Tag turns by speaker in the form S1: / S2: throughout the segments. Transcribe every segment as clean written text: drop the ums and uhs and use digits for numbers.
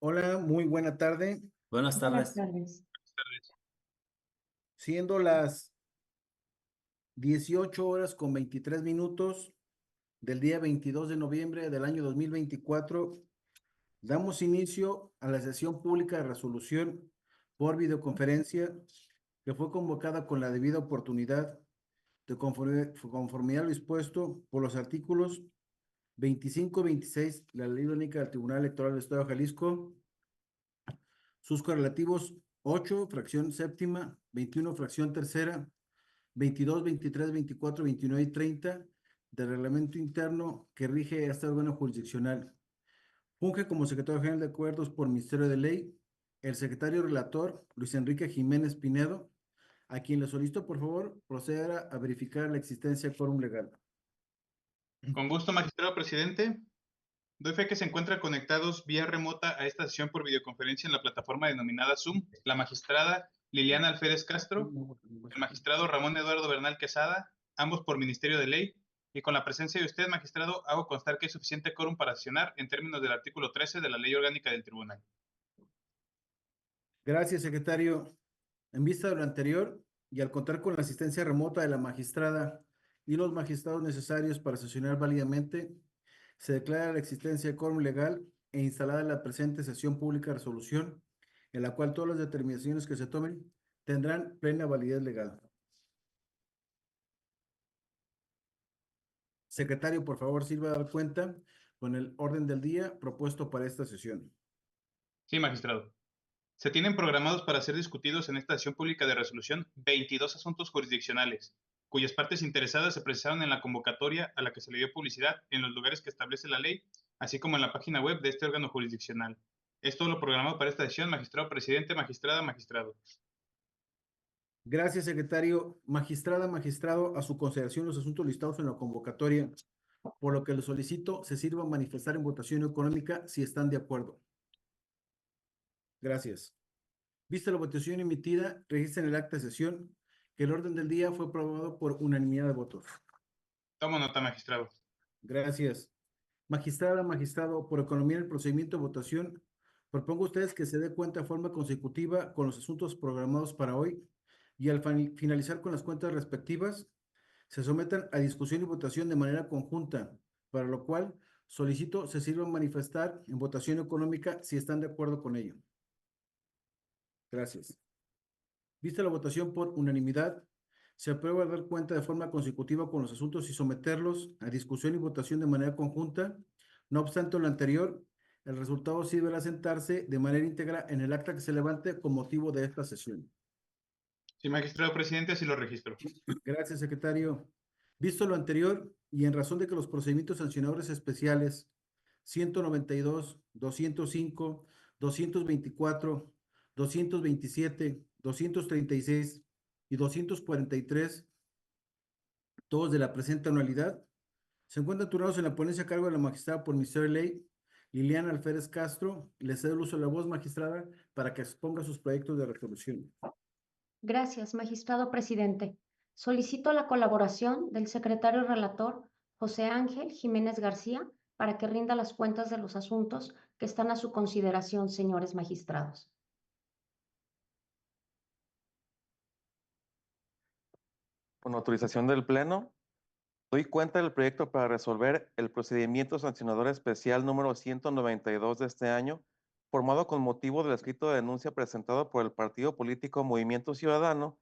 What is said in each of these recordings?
S1: Hola, muy buena tarde.
S2: Buenas
S3: Buenas
S2: tardes.
S3: tardes.
S1: Siendo las 18 horas con 23 minutos del día 22 de noviembre del año 2024, damos iguinicio a la sesión pública de resolución por videoconferencia que fue convocada con la debida oportunidad de conformidad a lo dispuesto por los artículos 25 y 26 de la Ley Orgánica del Tribunal Electoral del Estado de Jalisco, sus correlativos 8, fracción séptima, 21, fracción tercera, 22, 23, 24, 29 y 30 del reglamento interno que rige este órgano jurisdiccional. Funge como secretario general de acuerdos por Ministerio de Ley el secretario relator Luis Enrique Jiménez Pinedo, a quien le solicito por favor proceda a verificar la existencia de quórum legal.
S4: Con gusto, magistrado presidente. Doy fe que se encuentran conectados vía remota a esta sesión por videoconferencia en la plataforma denominada Zoom, la magistrada Liliana Alférez Castro, el magistrado Ramón Eduardo Bernal Quesada, ambos por Ministerio de Ley, y con la presencia de usted, magistrado, hago constar que hay suficiente quórum para sesionar en términos del artículo 13 de la Ley Orgánica del Tribunal.
S1: Gracias, secretario. En vista de lo anterior y al contar con la asistencia remota de la magistrada y los magistrados necesarios para sesionar válidamente, se declara la existencia de quórum legal e instalada la presente sesión pública de resolución, en la cual todas las determinaciones que se tomen tendrán plena validez legal. Secretario, por favor, sirva a dar cuenta con el orden del día propuesto para esta sesión.
S4: Sí, magistrado. Se tienen programados para ser discutidos en esta sesión pública de resolución 22 asuntos jurisdiccionales, cuyas partes interesadas se precisaron en la convocatoria a la que se le dio publicidad en los lugares que establece la ley, así como en la página web de este órgano jurisdiccional. Es todo lo programado para esta sesión, magistrado presidente, magistrada, magistrado.
S1: Gracias, secretario. Magistrada, magistrado, a su consideración los asuntos listados en la convocatoria, por lo que le solicito se sirva a manifestar en votación económica si están de acuerdo. Gracias. Vista la votación emitida, registren el acta de sesión que el orden del día fue aprobado por unanimidad de votos.
S4: Tomo nota, magistrado.
S1: Gracias. Magistrada, magistrado, por economía del procedimiento de votación, propongo a ustedes que se dé cuenta de forma consecutiva con los asuntos programados para hoy y al finalizar con las cuentas respectivas, se sometan a discusión y votación de manera conjunta, para lo cual solicito se sirva a manifestar en votación económica si están de acuerdo con ello. Gracias. Vista la votación por unanimidad, se aprueba dar cuenta de forma consecutiva con los asuntos y someterlos a discusión y votación de manera conjunta. No obstante lo anterior, el resultado sí deberá sentarse de manera íntegra en el acta que se levante con motivo de esta sesión.
S4: Sí, magistrado presidente, así lo registro.
S1: Gracias, secretario. Visto lo anterior y en razón de que los procedimientos sancionadores especiales 192, 205, 224, 227, 236 y 243, todos de la presente anualidad, se encuentran turnados en la ponencia a cargo de la magistrada por Ministerio de Ley, Liliana Alférez Castro. Le cedo el uso de la voz, magistrada, para que exponga sus proyectos de resolución.
S3: Gracias, magistrado presidente. Solicito la colaboración del secretario relator José Ángel Jiménez García para que rinda las cuentas de los asuntos que están a su consideración, señores magistrados.
S5: Con autorización del Pleno, doy cuenta del proyecto para resolver el procedimiento sancionador especial número 192 de este año, formado con motivo del escrito de denuncia presentado por el partido político Movimiento Ciudadano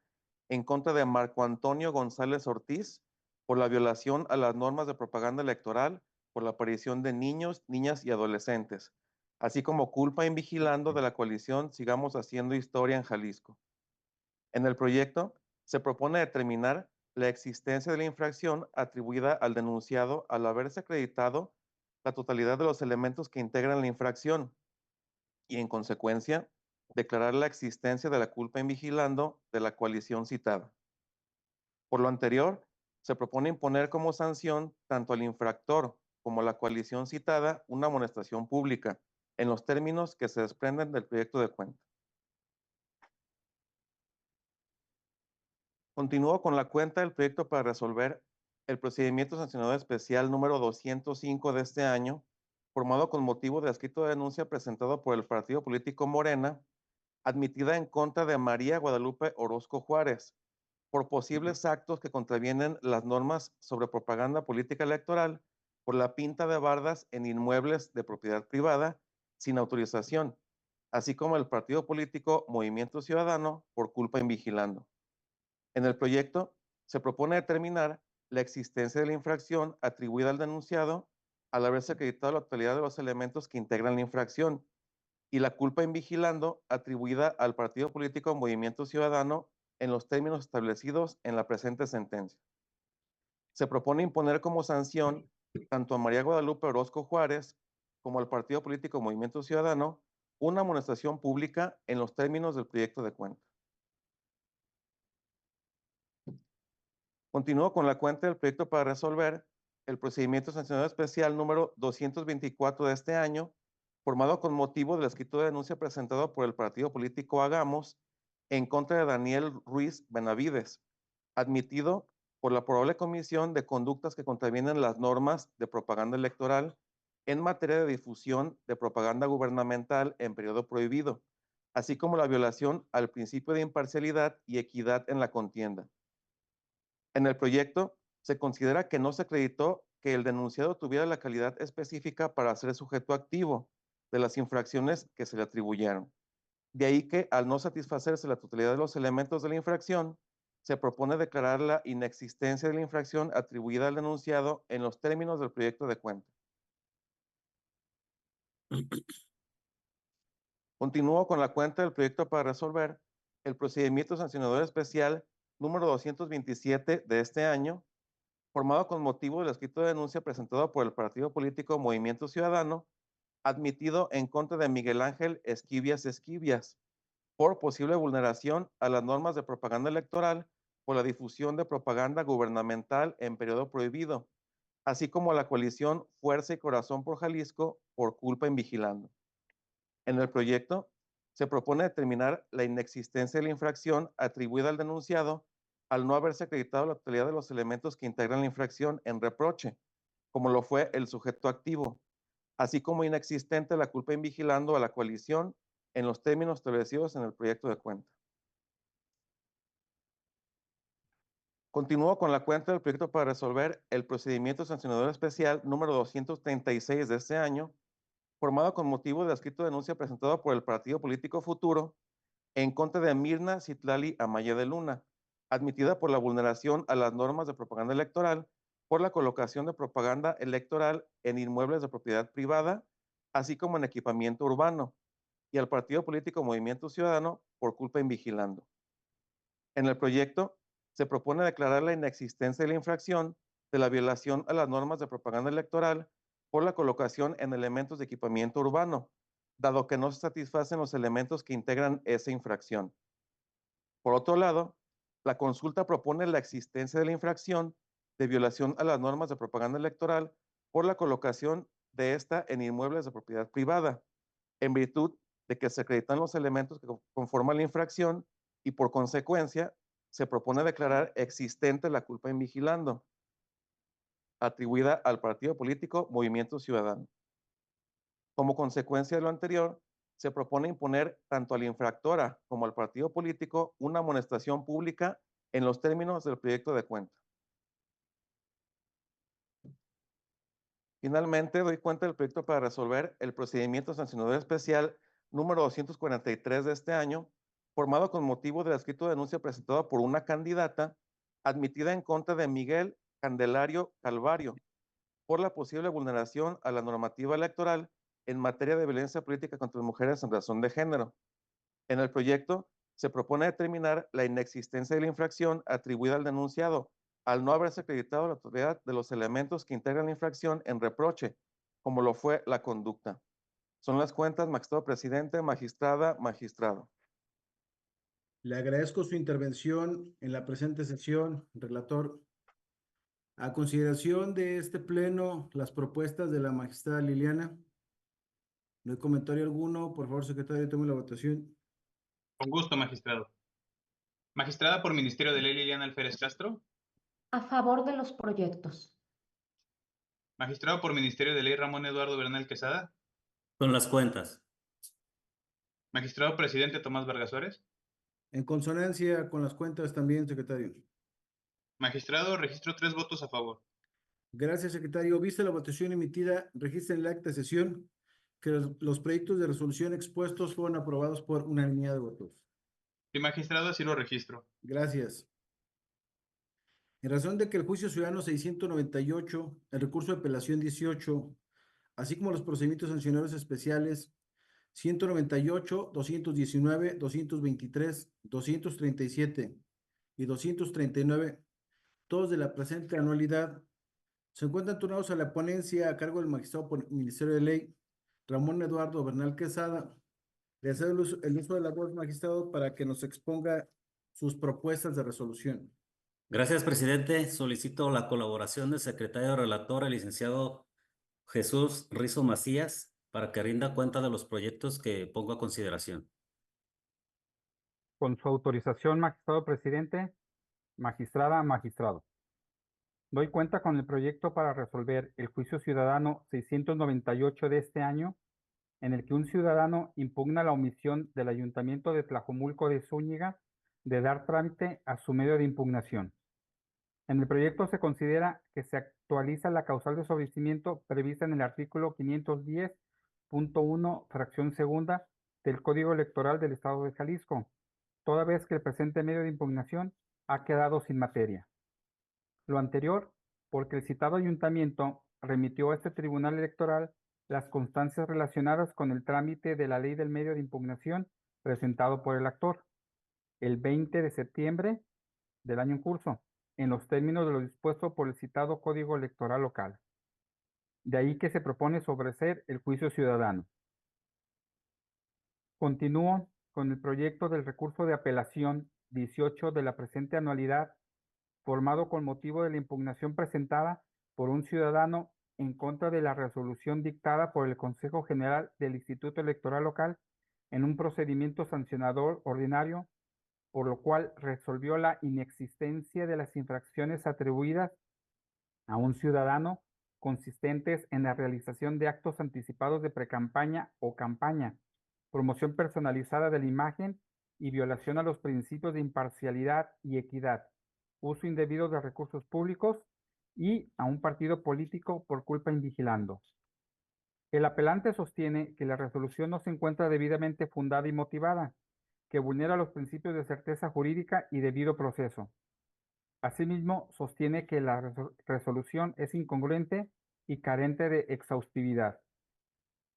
S5: en contra de Marco Antonio González Ortiz por la violación a las normas de propaganda electoral por la aparición de niños, niñas y adolescentes, así como culpa invigilando de la coalición Sigamos Haciendo Historia en Jalisco. En el proyecto se propone determinar la existencia de la infracción atribuida al denunciado al haberse acreditado la totalidad de los elementos que integran la infracción y, en consecuencia, declarar la existencia de la culpa invigilando de la coalición citada. Por lo anterior, se propone imponer como sanción tanto al infractor como a la coalición citada una amonestación pública en los términos que se desprenden del proyecto de cuenta. Continúo con la cuenta del proyecto para resolver el procedimiento sancionador especial número 205 de este año, formado con motivo del escrito de denuncia presentado por el partido político Morena, admitida en contra de María Guadalupe Orozco Juárez, por posibles actos que contravienen las normas sobre propaganda política electoral por la pinta de bardas en inmuebles de propiedad privada sin autorización, así como el partido político Movimiento Ciudadano por culpa en vigilando. En el proyecto se propone determinar la existencia de la infracción atribuida al denunciado al haberse acreditado la totalidad de los elementos que integran la infracción y la culpa en vigilando atribuida al partido político Movimiento Ciudadano en los términos establecidos en la presente sentencia. Se propone imponer como sanción tanto a María Guadalupe Orozco Juárez como al partido político Movimiento Ciudadano una amonestación pública en los términos del proyecto de cuenta. Continúo con la cuenta del proyecto para resolver el procedimiento sancionador especial número 224 de este año, formado con motivo del escrito de denuncia presentado por el partido político Hagamos en contra de Daniel Ruiz Benavides, admitido por la probable comisión de conductas que contravienen las normas de propaganda electoral en materia de difusión de propaganda gubernamental en periodo prohibido, así como la violación al principio de imparcialidad y equidad en la contienda. En el proyecto se considera que no se acreditó que el denunciado tuviera la calidad específica para ser sujeto activo de las infracciones que se le atribuyeron. De ahí que, al no satisfacerse la totalidad de los elementos de la infracción, se propone declarar la inexistencia de la infracción atribuida al denunciado en los términos del proyecto de cuenta. Continúo con la cuenta del proyecto para resolver el procedimiento sancionador especial número 227 de este año, formado con motivo del escrito de denuncia presentado por el partido político Movimiento Ciudadano, admitido en contra de Miguel Ángel Esquivias, por posible vulneración a las normas de propaganda electoral por la difusión de propaganda gubernamental en periodo prohibido, así como la coalición Fuerza y Corazón por Jalisco por culpa en vigilando. En el proyecto se propone determinar la inexistencia de la infracción atribuida al denunciado al no haberse acreditado la totalidad de los elementos que integran la infracción en reproche, como lo fue el sujeto activo, así como inexistente la culpa en vigilando a la coalición en los términos establecidos en el proyecto de cuenta. Continúo con la cuenta del proyecto para resolver el procedimiento sancionador especial número 236 de este año, formado con motivo del escrito de denuncia presentado por el partido político Futuro en contra de Mirna Citlali Amaya de Luna, admitida por la vulneración a las normas de propaganda electoral por la colocación de propaganda electoral en inmuebles de propiedad privada, así como en equipamiento urbano, y al partido político Movimiento Ciudadano por culpa en vigilando. En el proyecto se propone declarar la inexistencia de la infracción de la violación a las normas de propaganda electoral por la colocación en elementos de equipamiento urbano, dado que no se satisfacen los elementos que integran esa infracción. Por otro lado, la consulta propone la existencia de la infracción de violación a las normas de propaganda electoral por la colocación de esta en inmuebles de propiedad privada, en virtud de que se acreditan los elementos que conforman la infracción y por consecuencia se propone declarar existente la culpa en vigilando, atribuida al partido político Movimiento Ciudadano. Como consecuencia de lo anterior, se propone imponer tanto a la infractora como al partido político una amonestación pública en los términos del proyecto de cuenta. Finalmente, doy cuenta del proyecto para resolver el procedimiento sancionador especial número 243 de este año, formado con motivo del escrito de denuncia presentado por una candidata admitida en contra de Miguel Candelario Calvario por la posible vulneración a la normativa electoral en materia de violencia política contra las mujeres en razón de género. En el proyecto se propone determinar la inexistencia de la infracción atribuida al denunciado al no haberse acreditado la totalidad de los elementos que integran la infracción en reproche, como lo fue la conducta. Son las cuentas, magistrado presidente, magistrada, magistrado.
S1: Le agradezco su intervención en la presente sesión, relator. A consideración de este pleno, las propuestas de la magistrada Liliana. No hay comentario alguno. Por favor, secretario, tome la votación.
S4: Con gusto, magistrado. Magistrada por Ministerio de Ley Liliana Alférez Castro.
S3: A favor de los proyectos.
S4: Magistrado por Ministerio de Ley Ramón Eduardo Bernal Quesada.
S2: Con las cuentas.
S4: Magistrado presidente Tomás Vargas Suárez.
S1: En consonancia con las cuentas también, secretario.
S4: Magistrado, registro 3 votos a favor.
S1: Gracias, secretario. Vista la votación emitida, registra en el acta de sesión que los proyectos de resolución expuestos fueron aprobados por unanimidad de votos.
S4: Sí, magistrado, así lo registro.
S1: Gracias. En razón de que el juicio ciudadano 698, el recurso de apelación 18, así como los procedimientos sancionadores especiales 198, 219, 223, 237 y 239, todos de la presente anualidad, se encuentran turnados a la ponencia a cargo del magistrado por el Ministerio de Ley, Ramón Eduardo Bernal Quesada. Le cedo el uso de la voz, magistrado, para que nos exponga sus propuestas de resolución.
S2: Gracias, presidente. Solicito la colaboración del secretario relator, el licenciado Jesús Rizo Macías, para que rinda cuenta de los proyectos que pongo a consideración.
S6: Con su autorización, magistrado presidente, magistrada, magistrado. Doy cuenta con el proyecto para resolver el juicio ciudadano 698 de este año, en el que un ciudadano impugna la omisión del Ayuntamiento de Tlajomulco de Zúñiga de dar trámite a su medio de impugnación. En el proyecto se considera que se actualiza la causal de sobreseimiento prevista en el artículo 510.1, fracción segunda del Código Electoral del Estado de Jalisco, toda vez que el presente medio de impugnación ha quedado sin materia. Lo anterior, porque el citado ayuntamiento remitió a este tribunal electoral las constancias relacionadas con el trámite de la ley del medio de impugnación presentado por el actor el 20 de septiembre del año en curso, en los términos de lo dispuesto por el citado Código Electoral local. De ahí que se propone sobreseer el juicio ciudadano. Continúo con el proyecto del recurso de apelación 18 de la presente anualidad, formado con motivo de la impugnación presentada por un ciudadano en contra de la resolución dictada por el Consejo General del Instituto Electoral Local en un procedimiento sancionador ordinario, por lo cual resolvió la inexistencia de las infracciones atribuidas a un ciudadano consistentes en la realización de actos anticipados de precampaña o campaña, promoción personalizada de la imagen y violación a los principios de imparcialidad y equidad, uso indebido de recursos públicos y a un partido político por culpa invigilando. El apelante sostiene que la resolución no se encuentra debidamente fundada y motivada, que vulnera los principios de certeza jurídica y debido proceso. Asimismo, sostiene que la resolución es incongruente y carente de exhaustividad.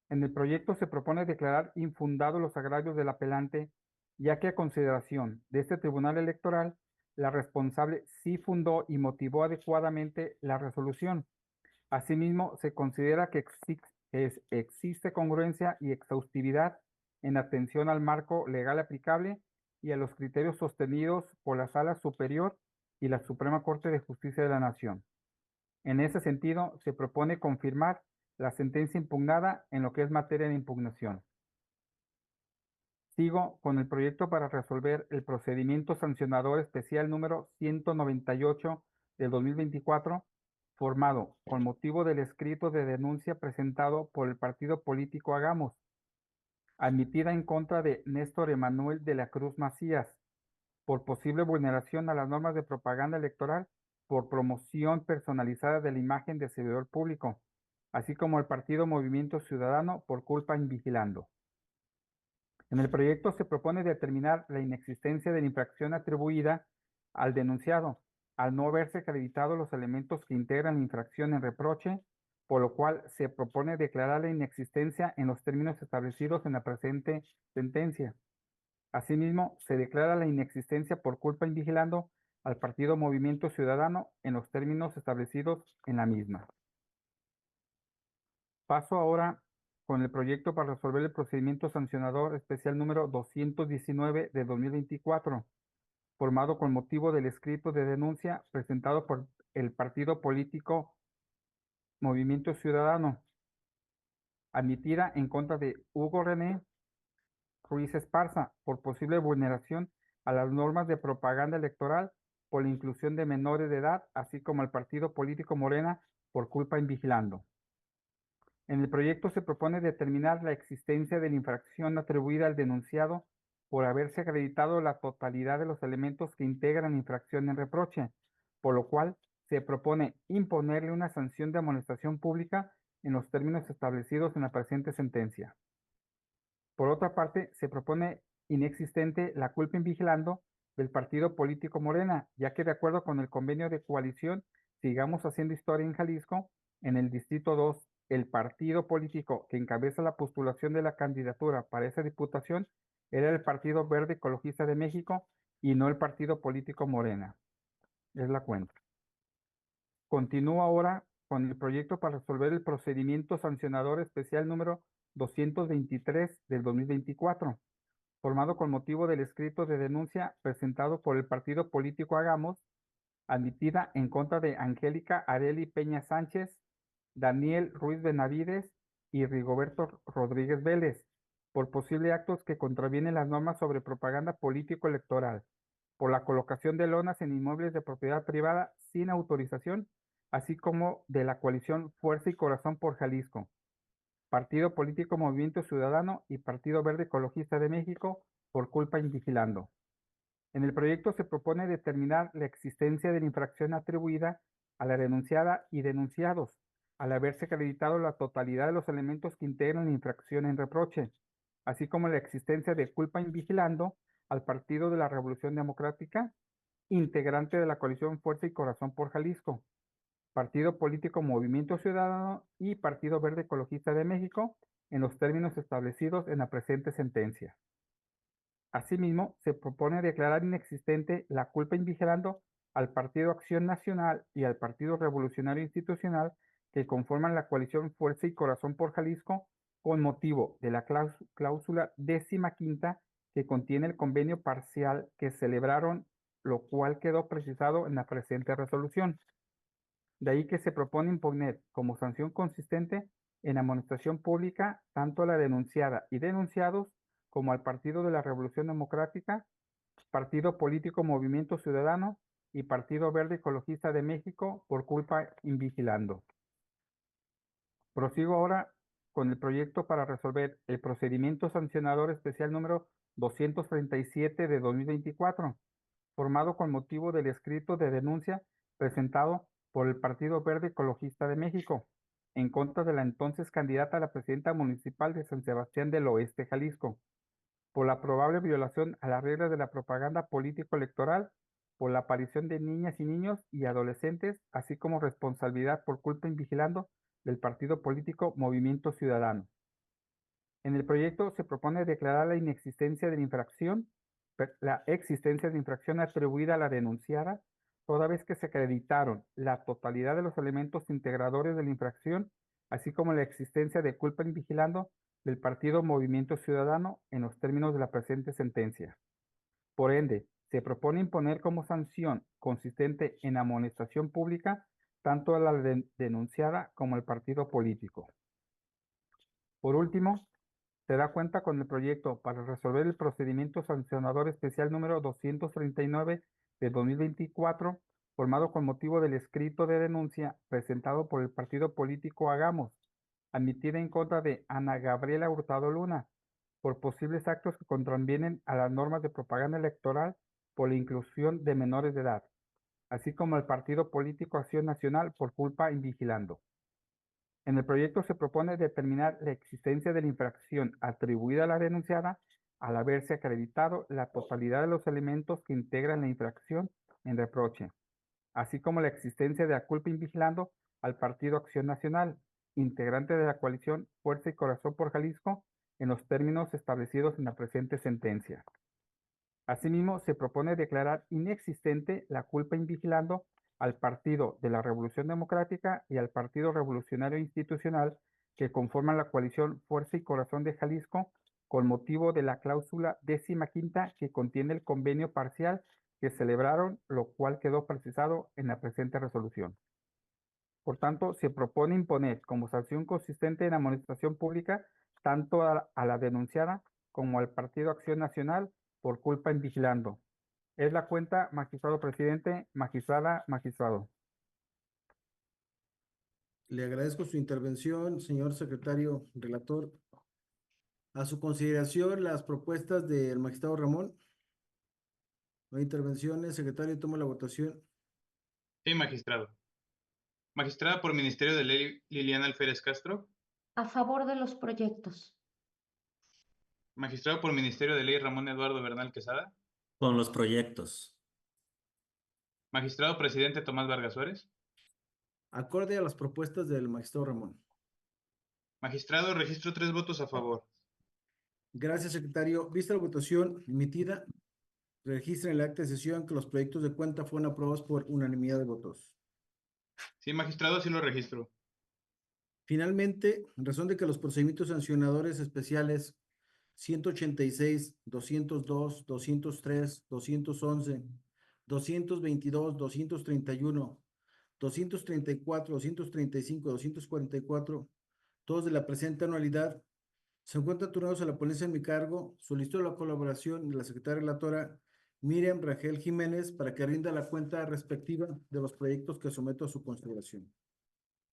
S6: En el proyecto se propone declarar infundados los agravios del apelante, ya que a consideración de este tribunal electoral, la responsable sí fundó y motivó adecuadamente la resolución. Asimismo, se considera que existe congruencia y exhaustividad en atención al marco legal aplicable y a los criterios sostenidos por la Sala Superior y la Suprema Corte de Justicia de la Nación. En ese sentido, se propone confirmar la sentencia impugnada en lo que es materia de impugnación. Sigo con el proyecto para resolver el procedimiento sancionador especial número 198 del 2024, formado con motivo del escrito de denuncia presentado por el partido político Hagamos, admitida en contra de Néstor Emanuel de la Cruz Macías, por posible vulneración a las normas de propaganda electoral por promoción personalizada de la imagen de servidor público, así como el partido Movimiento Ciudadano por culpa invigilando. En el proyecto se propone determinar la inexistencia de la infracción atribuida al denunciado, al no haberse acreditado los elementos que integran la infracción en reproche, por lo cual se propone declarar la inexistencia en los términos establecidos en la presente sentencia. Asimismo, se declara la inexistencia por culpa invigilando al partido Movimiento Ciudadano en los términos establecidos en la misma. Paso ahora con el proyecto para resolver el procedimiento sancionador especial número 219 de 2024, formado con motivo del escrito de denuncia presentado por el partido político Movimiento Ciudadano, admitida en contra de Hugo René Ruiz Esparza por posible vulneración a las normas de propaganda electoral por la inclusión de menores de edad, así como al partido político Morena por culpa en vigilando. En el proyecto se propone determinar la existencia de la infracción atribuida al denunciado por haberse acreditado la totalidad de los elementos que integran la infracción en reproche, por lo cual se propone imponerle una sanción de amonestación pública en los términos establecidos en la presente sentencia. Por otra parte, se propone inexistente la culpa in vigilando del partido político Morena, ya que de acuerdo con el convenio de coalición Sigamos Haciendo Historia en Jalisco, en el Distrito 2, el partido político que encabeza la postulación de la candidatura para esa diputación era el Partido Verde Ecologista de México y no el partido político Morena. Es la cuenta. Continúo ahora con el proyecto para resolver el procedimiento sancionador especial número 223 del 2024, formado con motivo del escrito de denuncia presentado por el partido político Hagamos, admitida en contra de Angélica Areli Peña Sánchez, Daniel Ruiz Benavides y Rigoberto Rodríguez Vélez, por posibles actos que contravienen las normas sobre propaganda político-electoral, por la colocación de lonas en inmuebles de propiedad privada sin autorización, así como de la coalición Fuerza y Corazón por Jalisco, Partido Político Movimiento Ciudadano y Partido Verde Ecologista de México por culpa in vigilando. En el proyecto se propone determinar la existencia de la infracción atribuida a la denunciada y denunciados, al haberse acreditado la totalidad de los elementos que integran la infracción en reproche, así como la existencia de culpa in vigilando al Partido de la Revolución Democrática, integrante de la coalición Fuerza y Corazón por Jalisco, Partido Político Movimiento Ciudadano y Partido Verde Ecologista de México, en los términos establecidos en la presente sentencia. Asimismo, se propone declarar inexistente la culpa in vigilando al Partido Acción Nacional y al Partido Revolucionario Institucional que conforman la coalición Fuerza y Corazón por Jalisco con motivo de la cláusula 15ª que contiene el convenio parcial que celebraron, lo cual quedó precisado en la presente resolución. De ahí que se propone imponer como sanción consistente en amonestación pública tanto a la denunciada y denunciados como al Partido de la Revolución Democrática, Partido Político Movimiento Ciudadano y Partido Verde Ecologista de México por culpa in vigilando. Prosigo ahora con el proyecto para resolver el procedimiento sancionador especial número 237 de 2024, formado con motivo del escrito de denuncia presentado por el Partido Verde Ecologista de México, en contra de la entonces candidata a la presidenta municipal de San Sebastián del Oeste, Jalisco, por la probable violación a las reglas de la propaganda político-electoral, por la aparición de niñas y niños y adolescentes, así como responsabilidad por culpa in vigilando del partido político Movimiento Ciudadano. En el proyecto se propone declarar la existencia de la infracción atribuida a la denunciada, toda vez que se acreditaron la totalidad de los elementos integradores de la infracción, así como la existencia de culpa in vigilando del partido Movimiento Ciudadano en los términos de la presente sentencia. Por ende, se propone imponer como sanción consistente en amonestación pública tanto a la denunciada como al partido político. Por último, se da cuenta con el proyecto para resolver el procedimiento sancionador especial número 239 de 2024, formado con motivo del escrito de denuncia presentado por el partido político Hagamos, admitida en contra de Ana Gabriela Hurtado Luna, por posibles actos que contravienen a las normas de propaganda electoral por la inclusión de menores de edad, así como el partido político Acción Nacional por culpa in vigilando. En el proyecto se propone determinar la existencia de la infracción atribuida a la denunciada al haberse acreditado la totalidad de los elementos que integran la infracción en reproche, así como la existencia de la culpa in vigilando al Partido Acción Nacional, integrante de la coalición Fuerza y Corazón por Jalisco, en los términos establecidos en la presente sentencia. Asimismo, se propone declarar inexistente la culpa in vigilando al Partido de la Revolución Democrática y al Partido Revolucionario Institucional que conforman la coalición Fuerza y Corazón de Jalisco con motivo de la cláusula 15ª que contiene el convenio parcial que celebraron, lo cual quedó precisado en la presente resolución. Por tanto, se propone imponer como sanción consistente en amonestación pública tanto a la denunciada como al Partido Acción Nacional por culpa in vigilando. Es la cuenta, magistrado presidente, magistrada, magistrado.
S1: Le agradezco su intervención, señor secretario relator. A su consideración, las propuestas del magistrado Ramón. No hay intervenciones. Secretario, toma la votación.
S4: Sí, magistrado. Magistrada por Ministerio de Ley Liliana Alférez Castro.
S3: A favor de los proyectos.
S4: Magistrado por Ministerio de Ley Ramón Eduardo Bernal Quesada.
S2: Con los proyectos.
S4: Magistrado presidente Tomás Vargas Suárez.
S1: Acorde a las propuestas del magistrado Ramón.
S4: Magistrado, registro 3 votos a favor.
S1: Gracias, secretario. Vista la votación emitida, registra en el acta de sesión que los proyectos de cuenta fueron aprobados por unanimidad de votos.
S4: Sí, magistrado, sí lo registro.
S1: Finalmente, en razón de que los procedimientos sancionadores especiales 186, 202, 203, 211, 222, 231, 234, 235, 244, todos de la presente anualidad, se encuentran turnados a la ponencia en mi cargo. Solicito la colaboración de la secretaria relatora Miriam Rangel Jiménez para que rinda la cuenta respectiva de los proyectos que someto a su consideración.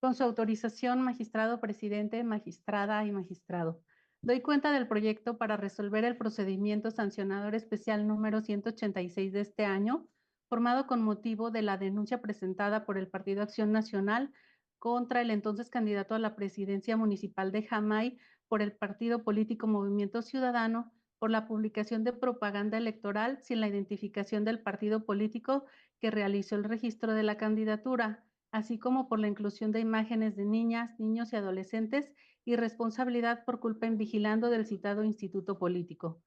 S7: Con su autorización, magistrado presidente, magistrada y magistrado. Doy cuenta del proyecto para resolver el procedimiento sancionador especial número 186 de este año, formado con motivo de la denuncia presentada por el Partido Acción Nacional contra el entonces candidato a la presidencia municipal de Jamay por el partido político Movimiento Ciudadano por la publicación de propaganda electoral sin la identificación del partido político que realizó el registro de la candidatura, así como por la inclusión de imágenes de niñas, niños y adolescentes y responsabilidad por culpa en vigilando del citado instituto político.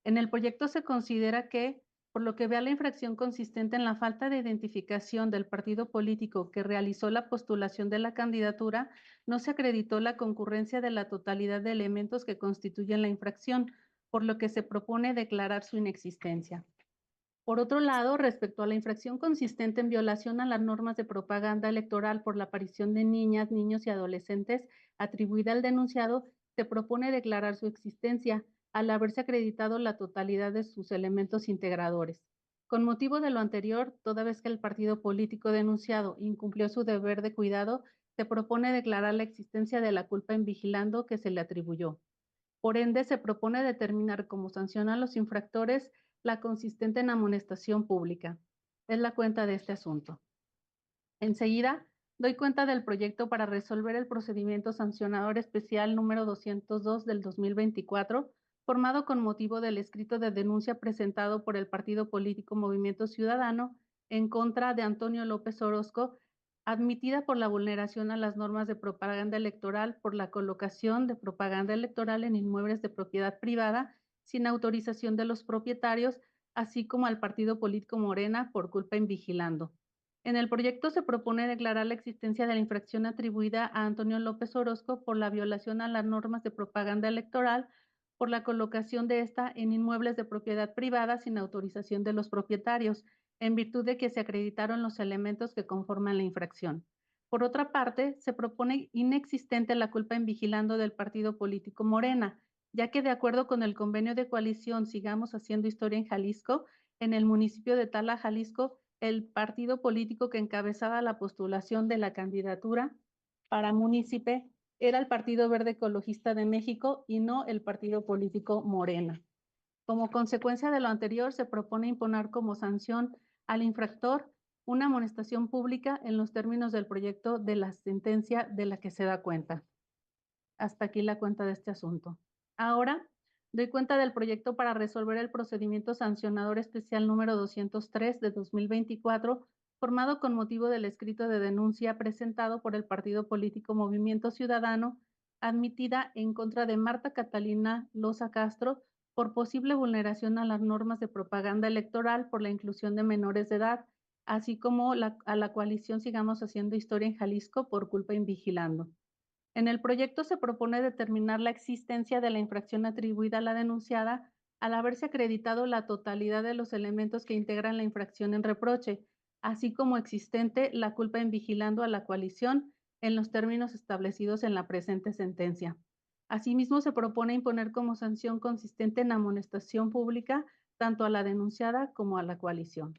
S7: En el proyecto se considera que, por lo que vea la infracción consistente en la falta de identificación del partido político que realizó la postulación de la candidatura, no se acreditó la concurrencia de la totalidad de elementos que constituyen la infracción, por lo que se propone declarar su inexistencia. Por otro lado, respecto a la infracción consistente en violación a las normas de propaganda electoral por la aparición de niñas, niños y adolescentes atribuida al denunciado, se propone declarar su existencia al haberse acreditado la totalidad de sus elementos integradores. Con motivo de lo anterior, toda vez que el partido político denunciado incumplió su deber de cuidado, se propone declarar la existencia de la culpa en vigilando que se le atribuyó. Por ende, se propone determinar como sanción a los infractores la consistente en amonestación pública. Es la cuenta de este asunto. Enseguida, doy cuenta del proyecto para resolver el procedimiento sancionador especial número 202 del 2024, formado con motivo del escrito de denuncia presentado por el partido político Movimiento Ciudadano en contra de Antonio López Orozco, admitida por la vulneración a las normas de propaganda electoral por la colocación de propaganda electoral en inmuebles de propiedad privada sin autorización de los propietarios, así como al partido político Morena por culpa en vigilando. En el proyecto se propone declarar la existencia de la infracción atribuida a Antonio López Orozco por la violación a las normas de propaganda electoral por la colocación de esta en inmuebles de propiedad privada sin autorización de los propietarios, en virtud de que se acreditaron los elementos que conforman la infracción. Por otra parte, se propone inexistente la culpa en vigilando del partido político Morena, ya que de acuerdo con el convenio de coalición Sigamos Haciendo Historia en Jalisco, en el municipio de Tala, Jalisco, el partido político que encabezaba la postulación de la candidatura para munícipe era el Partido Verde Ecologista de México y no el partido político Morena. Como consecuencia de lo anterior, se propone imponer como sanción al infractor una amonestación pública en los términos del proyecto de la sentencia de la que se da cuenta. Hasta aquí la cuenta de este asunto. Ahora, doy cuenta del proyecto para resolver el procedimiento sancionador especial número 203 de 2024, formado con motivo del escrito de denuncia presentado por el partido político Movimiento Ciudadano, admitida en contra de Marta Catalina Loza Castro por posible vulneración a las normas de propaganda electoral por la inclusión de menores de edad, así como a la coalición Sigamos Haciendo Historia en Jalisco por culpa en vigilando. En el proyecto se propone determinar la existencia de la infracción atribuida a la denunciada al haberse acreditado la totalidad de los elementos que integran la infracción en reproche, así como existente la culpa en vigilando a la coalición en los términos establecidos en la presente sentencia. Asimismo, se propone imponer como sanción consistente en amonestación pública tanto a la denunciada como a la coalición.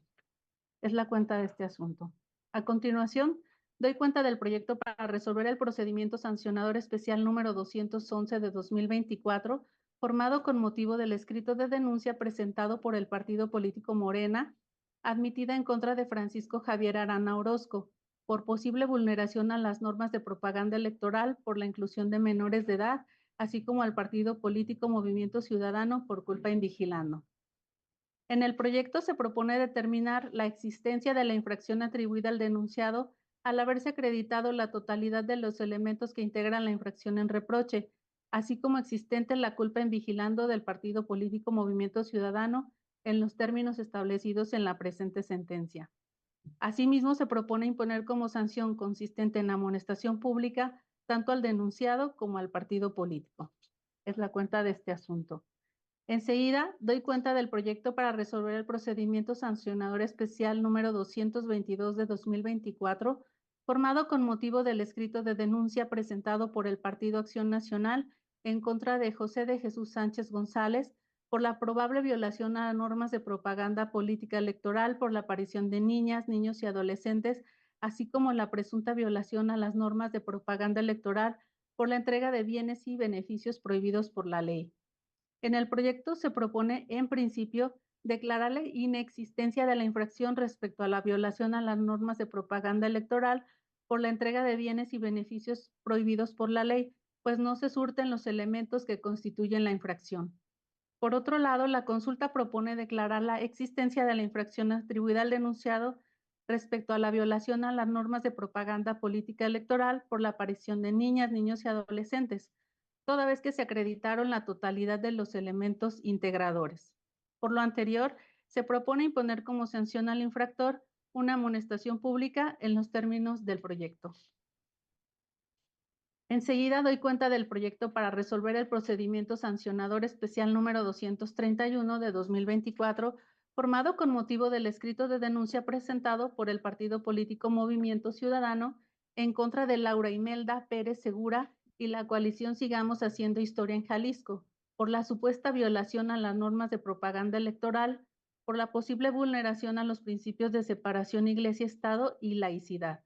S7: Es la cuenta de este asunto. A continuación, Doy cuenta del proyecto para resolver el procedimiento sancionador especial número 211 de 2024, formado con motivo del escrito de denuncia presentado por el partido político Morena, admitida en contra de Francisco Javier Arana Orozco, por posible vulneración a las normas de propaganda electoral por la inclusión de menores de edad, así como al partido político Movimiento Ciudadano por culpa en vigilando. En el proyecto se propone determinar la existencia de la infracción atribuida al denunciado al haberse acreditado la totalidad de los elementos que integran la infracción en reproche, así como existente la culpa en vigilando del partido político Movimiento Ciudadano en los términos establecidos en la presente sentencia. Asimismo, se propone imponer como sanción consistente en amonestación pública tanto al denunciado como al partido político. Es la cuenta de este asunto. Enseguida, doy cuenta del proyecto para resolver el procedimiento sancionador especial número 222 de 2024, formado con motivo del escrito de denuncia presentado por el Partido Acción Nacional en contra de José de Jesús Sánchez González por la probable violación a normas de propaganda política electoral por la aparición de niñas, niños y adolescentes, así como la presunta violación a las normas de propaganda electoral por la entrega de bienes y beneficios prohibidos por la ley. En el proyecto se propone, en principio, declarar la inexistencia de la infracción respecto a la violación a las normas de propaganda electoral por la entrega de bienes y beneficios prohibidos por la ley, pues no se surten los elementos que constituyen la infracción. Por otro lado, la consulta propone declarar la existencia de la infracción atribuida al denunciado respecto a la violación a las normas de propaganda política electoral por la aparición de niñas, niños y adolescentes, toda vez que se acreditaron la totalidad de los elementos integradores. Por lo anterior, se propone imponer como sanción al infractor una amonestación pública en los términos del proyecto. Enseguida doy cuenta del proyecto para resolver el procedimiento sancionador especial número 231 de 2024, formado con motivo del escrito de denuncia presentado por el partido político Movimiento Ciudadano en contra de Laura Imelda Pérez Segura y la coalición Sigamos Haciendo Historia en Jalisco, por la supuesta violación a las normas de propaganda electoral, por la posible vulneración a los principios de separación Iglesia-Estado y laicidad.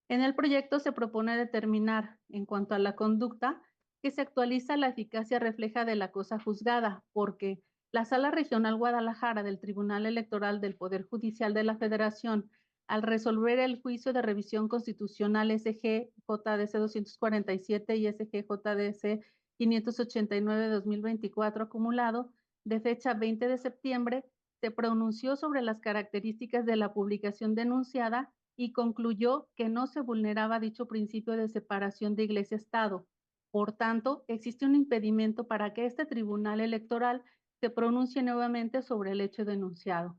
S7: En el proyecto se propone determinar, en cuanto a la conducta, que se actualiza la eficacia refleja de la cosa juzgada, porque la Sala Regional Guadalajara del Tribunal Electoral del Poder Judicial de la Federación, al resolver el juicio de revisión constitucional SG-JDC 247 y SG-JDC 589 de 2024 acumulado, de fecha 20 de septiembre, se pronunció sobre las características de la publicación denunciada y concluyó que no se vulneraba dicho principio de separación de Iglesia-Estado. Por tanto, existe un impedimento para que este tribunal electoral se pronuncie nuevamente sobre el hecho denunciado.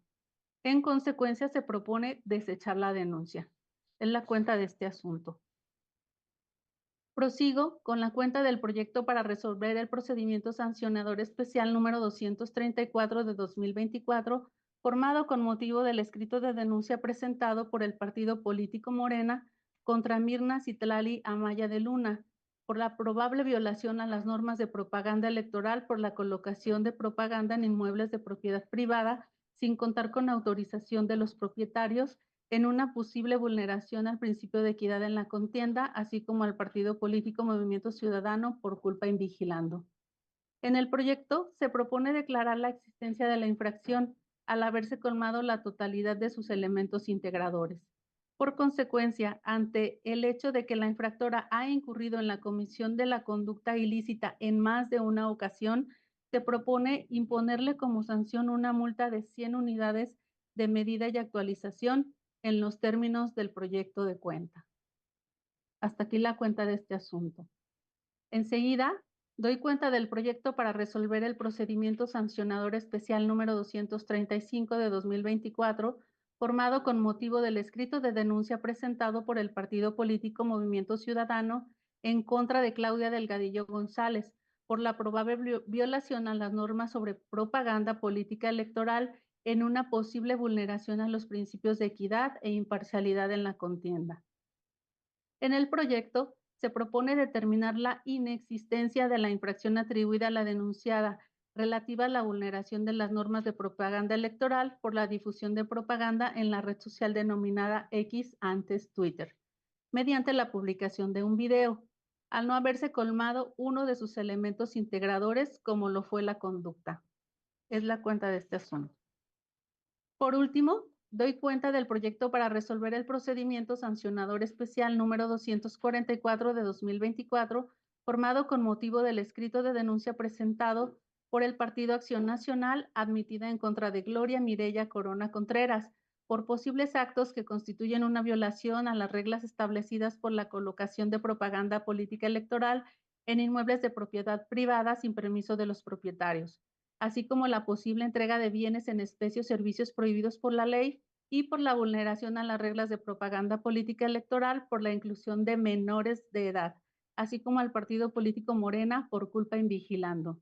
S7: En consecuencia, se propone desechar la denuncia. Es la cuenta de este asunto. Prosigo con la cuenta del proyecto para resolver el procedimiento sancionador especial número 234 de 2024, formado con motivo del escrito de denuncia presentado por el partido político Morena contra Mirna Citlali Amaya de Luna, por la probable violación a las normas de propaganda electoral por la colocación de propaganda en inmuebles de propiedad privada sin contar con autorización de los propietarios, en una posible vulneración al principio de equidad en la contienda, así como al partido político Movimiento Ciudadano por culpa en vigilando. En el proyecto se propone declarar la existencia de la infracción al haberse colmado la totalidad de sus elementos integradores. Por consecuencia, ante el hecho de que la infractora ha incurrido en la comisión de la conducta ilícita en más de una ocasión, se propone imponerle como sanción una multa de 100 unidades de medida y actualización en los términos del proyecto de cuenta. Hasta aquí la cuenta de este asunto. Enseguida, doy cuenta del proyecto para resolver el procedimiento sancionador especial número 235 de 2024, formado con motivo del escrito de denuncia presentado por el partido político Movimiento Ciudadano en contra de Claudia Delgadillo González por la probable violación a las normas sobre propaganda política electoral en una posible vulneración a los principios de equidad e imparcialidad en la contienda. En el proyecto se propone determinar la inexistencia de la infracción atribuida a la denunciada relativa a la vulneración de las normas de propaganda electoral por la difusión de propaganda en la red social denominada X, antes Twitter. mediante la publicación de un video, al no haberse colmado uno de sus elementos integradores, como lo fue la conducta. Es la cuenta de este asunto. Por último, doy cuenta del proyecto para resolver el procedimiento sancionador especial número 244 de 2024, formado con motivo del escrito de denuncia presentado por el Partido Acción Nacional, admitida en contra de Gloria Mireya Corona Contreras, por posibles actos que constituyen una violación a las reglas establecidas por la colocación de propaganda política electoral en inmuebles de propiedad privada sin permiso de los propietarios, así como la posible entrega de bienes en especie o servicios prohibidos por la ley y por la vulneración a las reglas de propaganda política electoral por la inclusión de menores de edad, así como al partido político Morena por culpa invigilando.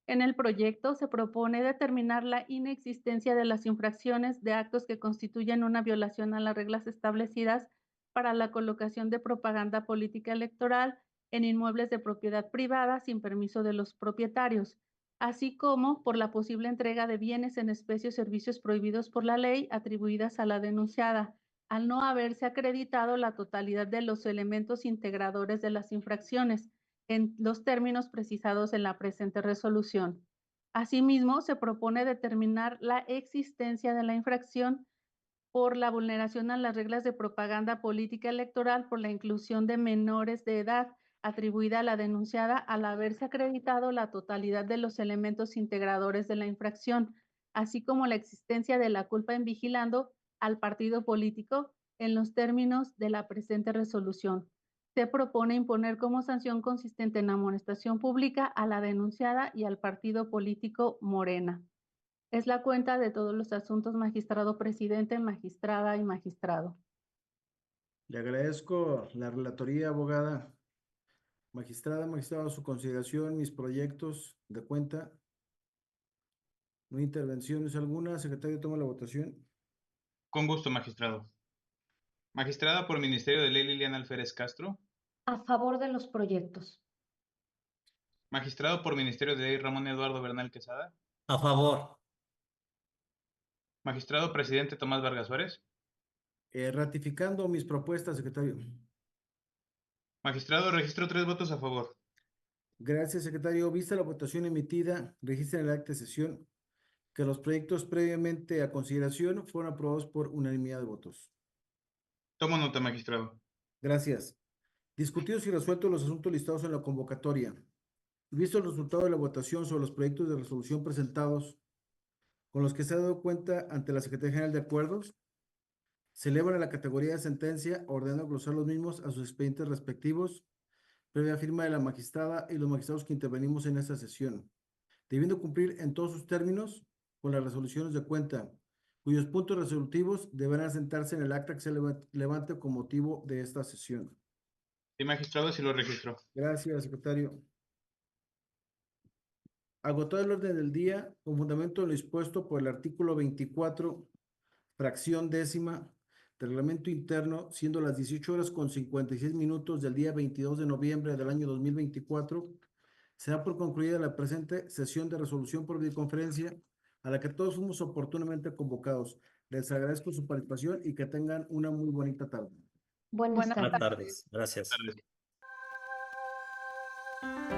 S7: En el proyecto se propone determinar la inexistencia de las infracciones de actos que constituyen una violación a las reglas establecidas para la colocación de propaganda política electoral en inmuebles de propiedad privada sin permiso de los propietarios, así como por la posible entrega de bienes en especie o servicios prohibidos por la ley atribuidas a la denunciada, al no haberse acreditado la totalidad de los elementos integradores de las infracciones, en los términos precisados en la presente resolución. Asimismo, se propone determinar la existencia de la infracción por la vulneración a las reglas de propaganda política electoral por la inclusión de menores de edad atribuida a la denunciada al haberse acreditado la totalidad de los elementos integradores de la infracción, así como la existencia de la culpa en vigilando al partido político en los términos de la presente resolución. Se propone imponer como sanción consistente en amonestación pública a la denunciada y al partido político Morena. Es la cuenta de todos los asuntos, magistrado presidente, magistrada y magistrado.
S1: Le agradezco la relatoría, abogada. Magistrada, magistrado, a su consideración, mis proyectos de cuenta. No hay intervenciones alguna. Secretario, toma la votación.
S4: Con gusto, magistrado. Magistrada por Ministerio de Ley Liliana Alférez Castro.
S3: A favor de los proyectos.
S4: Magistrado por Ministerio de Ley Ramón Eduardo Bernal Quesada.
S2: A favor.
S4: Magistrado presidente Tomás Vargas Suárez.
S1: Ratificando mis propuestas, secretario.
S4: Magistrado, registro 3 votos a favor.
S1: Gracias, secretario. Vista la votación emitida, registra en el acta de sesión que los proyectos previamente a consideración fueron aprobados por unanimidad de votos.
S4: Tomo nota, magistrado.
S1: Gracias. Discutidos y resueltos los asuntos listados en la convocatoria. Visto el resultado de la votación sobre los proyectos de resolución presentados, con los que se ha dado cuenta ante la Secretaría General de Acuerdos, se elevan a la categoría de sentencia, ordenando glosar los mismos a sus expedientes respectivos, previa firma de la magistrada y los magistrados que intervenimos en esta sesión, debiendo cumplir en todos sus términos con las resoluciones de cuenta, cuyos puntos resolutivos deberán sentarse en el acta que se levante con motivo de esta sesión.
S4: Sí, magistrado, sí lo registro.
S1: Gracias, secretario. Agotado el orden del día, con fundamento en lo dispuesto por el artículo 24, fracción décima del reglamento interno, siendo las 18 horas con 56 minutos del día 22 de noviembre del año 2024, se da por concluida la presente sesión de resolución por videoconferencia, a la que todos fuimos oportunamente convocados. Les agradezco su participación y que tengan una muy bonita tarde.
S3: Buenas
S7: Buenas
S3: tardes.
S2: Buenas tardes. Gracias.
S4: Buenas tardes.